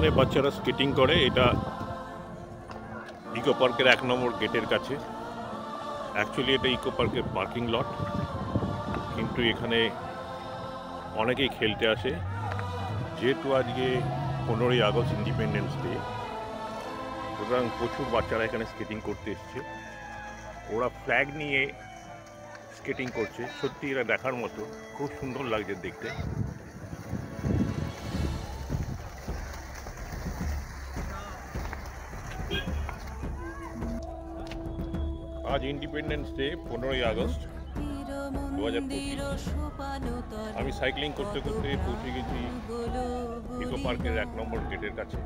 এখানে বাচ্চারা স্কেটিং করে। এটা ইকো পার্কের 1 নম্বর গেটের কাছে। অ্যাকচুয়ালি এটা ইকো পার্কের পার্কিং লট, কিন্তু এখানে অনেকেই খেলতে আসে। যেহেতু আজকে 15ই আগস্ট ইন্ডিপেন্ডেন্স ডে, সুতরাং প্রচুর বাচ্চারা এখানে স্কেটিং করতে এসছে। ওরা ফ্ল্যাগ নিয়ে স্কেটিং করছে। সত্যি এরা দেখার মতো, খুব সুন্দর লাগছে দেখতে। আজ ইন্ডিপেন্ডেন্স ডে, 15ই আগস্ট 2025। আমি সাইক্লিং করতে করতে পৌঁছে গেছি ইকো পার্কের 1 নম্বর গেটের কাছে।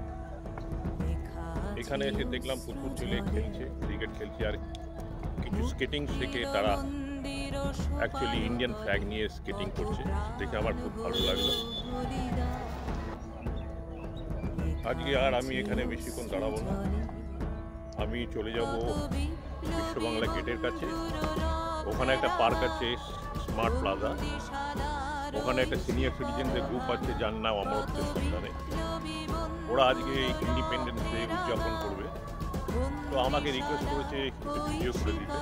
এখানে এসে দেখলাম প্রচুর ছেলে খেলছে, ক্রিকেট খেলছে, আর কিছু স্কেটিং শেখে। তারা অ্যাকচুয়ালি ইন্ডিয়ান ফ্ল্যাগ নিয়ে স্কেটিং করছে, দেখে আমার খুব ভালো লাগলো। আজকে আর আমি এখানে বেশিক্ষণ দাঁড়াবো না, আমি চলে যাব বিশ্ব বাংলা গেটের কাছে। ওখানে একটা পার্ক আছে, স্মার্ট প্লাজা। ওখানে একটা সিনিয়র সিটিজেনদের গ্রুপ আছে যার নাম অমরত্বের সন্ধানে। ওরা আজকে ইন্ডিপেন্ডেন্স ডে উদযাপন করবে, তো আমাকে রিকোয়েস্ট করেছে কিছু ভিডিও করে দিতে,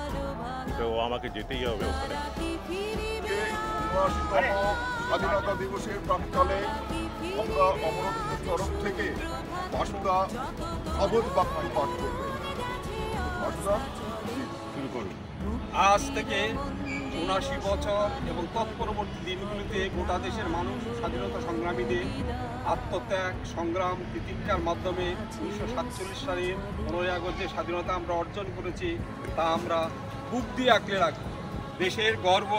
তো আমাকে যেতেই হবে ওখানে। স্বাধীনতা দিবসের প্রাক্কালে আমরা অমরত্বের তরফ থেকে বাসুদা অবোধ বাক্য পাঠ করবে। শুরু করুন। আজ থেকে ৭৯ বছর এবং তৎপরবর্তী দিনগুলিতে গোটা দেশের মানুষ স্বাধীনতা সংগ্রামীদের আত্মত্যাগ, সংগ্রাম, প্রতিজ্ঞার মাধ্যমে 1947 সালের 15ই আগস্ট যে স্বাধীনতা আমরা অর্জন করেছি তা আমরা বুক দিয়ে আঁকড়ে রাখব। দেশের গর্ব,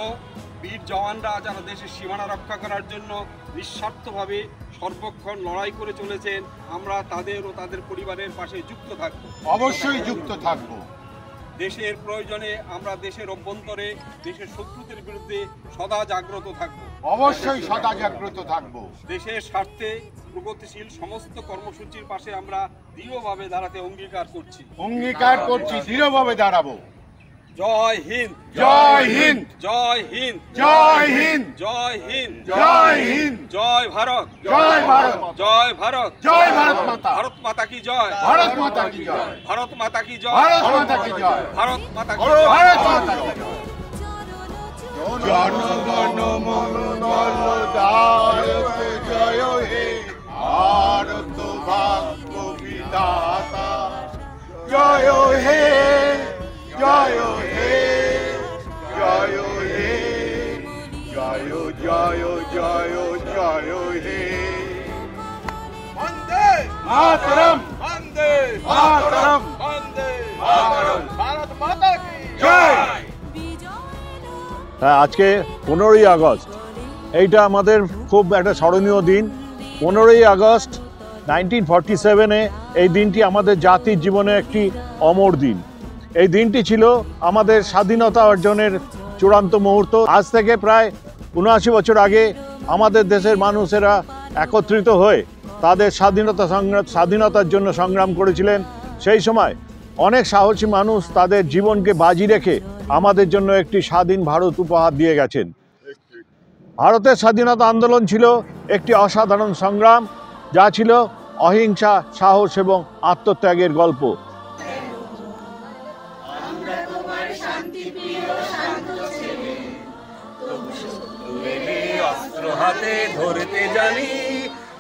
বীর জওয়ানরা যারা দেশের সীমানা রক্ষা করার জন্য নিঃস্বার্থভাবে সর্বক্ষণ লড়াই করে চলেছেন, আমরা তাদের ও তাদের পরিবারের পাশে যুক্ত থাকব। অবশ্যই যুক্ত থাকব। দেশের প্রয়োজনে আমরা দেশের অভ্যন্তরে দেশের শত্রুদের বিরুদ্ধে সদা জাগ্রত থাকব। অবশ্যই সদা জাগ্রত থাকব। দেশের স্বার্থে প্রগতিশীল সমস্ত কর্মসূচির পাশে আমরা দৃঢ়ভাবে দাঁড়াতে অঙ্গীকার করছি। দৃঢ়ভাবে দাঁড়াবো। জয় হিন্দ, জয় হিন্দ, জয় হিন্দ, জয় হিন্দ, জয় হিন্দ, জয় হিন্দ, জয় ভারত, জয় ভারত, জয় ভারত, জয় ভারত মাতা, ভারত মাতা কি জয়, ভারত মাতা কি জয়, ভারত মাতা কি জয়, ভারত মাতা কি জয়, ভারত মাতা কি ভারত জয়। মাতা কি জয়। জনগণ মঙ্গল দায়ক জয় হে ভারত ভাগ্য বিধাতা। জয় হে, জয় হে, জয় হে, জয় জয় জয় জয় হে। বন্দে মাতরম, বন্দে মাতরম, বন্দে মাতরম। ভারত মাতা কি জয়। হ্যাঁ, আজকে 15ই আগস্ট, এইটা আমাদের খুব একটা স্মরণীয় দিন। 15ই আগস্ট 1947-এ এই দিনটি আমাদের জাতির জীবনে একটি অমর দিন। এই দিনটি ছিল আমাদের স্বাধীনতা অর্জনের চূড়ান্ত মুহূর্ত। আজ থেকে প্রায় ৭৯ বছর আগে আমাদের দেশের মানুষেরা একত্রিত হয়ে তাদের স্বাধীনতার জন্য সংগ্রাম করেছিলেন। সেই সময় অনেক সাহসী মানুষ তাদের জীবনকে বাজি রেখে আমাদের জন্য একটি স্বাধীন ভারত উপহার দিয়ে গেছেন। ভারতের স্বাধীনতা আন্দোলন ছিল একটি অসাধারণ সংগ্রাম, যা ছিল অহিংসা, সাহস এবং আত্মত্যাগের গল্প। অস্ত্র হাতে ধরতে জানি,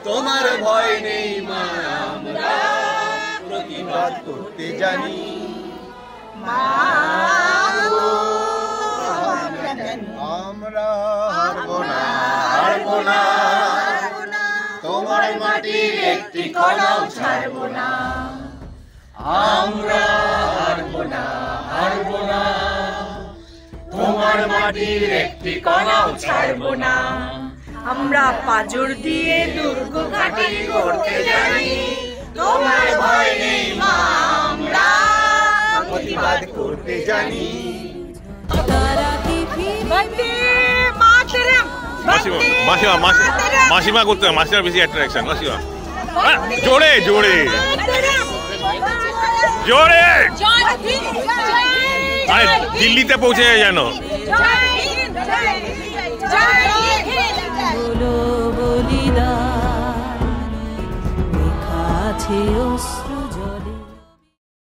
তোমার ভয় নেই মা, আমরা প্রতিবাদ করতে জানি। আমরা হারবো না, হারবো না, তোমার মাটির একটি কণাও ছাড়বো না। আমরা হারবো না, হারবো না, তোমার মাটির একটি কণাও ছাড়বো না। আমরা পাজর দিয়ে দুর্গ ঘাঁটি করতে জানি, তোমার ভয় নেই মা, আমরা প্রতিবাদ করতে জানি। বন্দে মাতরম, মাসিমা করতে হবে, মাসিমার বেশি অ্যাট্রাকশন। মাসিমা জোরে জোরে জোরে, আরে দিল্লিতে পৌঁছে যায় যেন। বলিদান আছে অশ্রু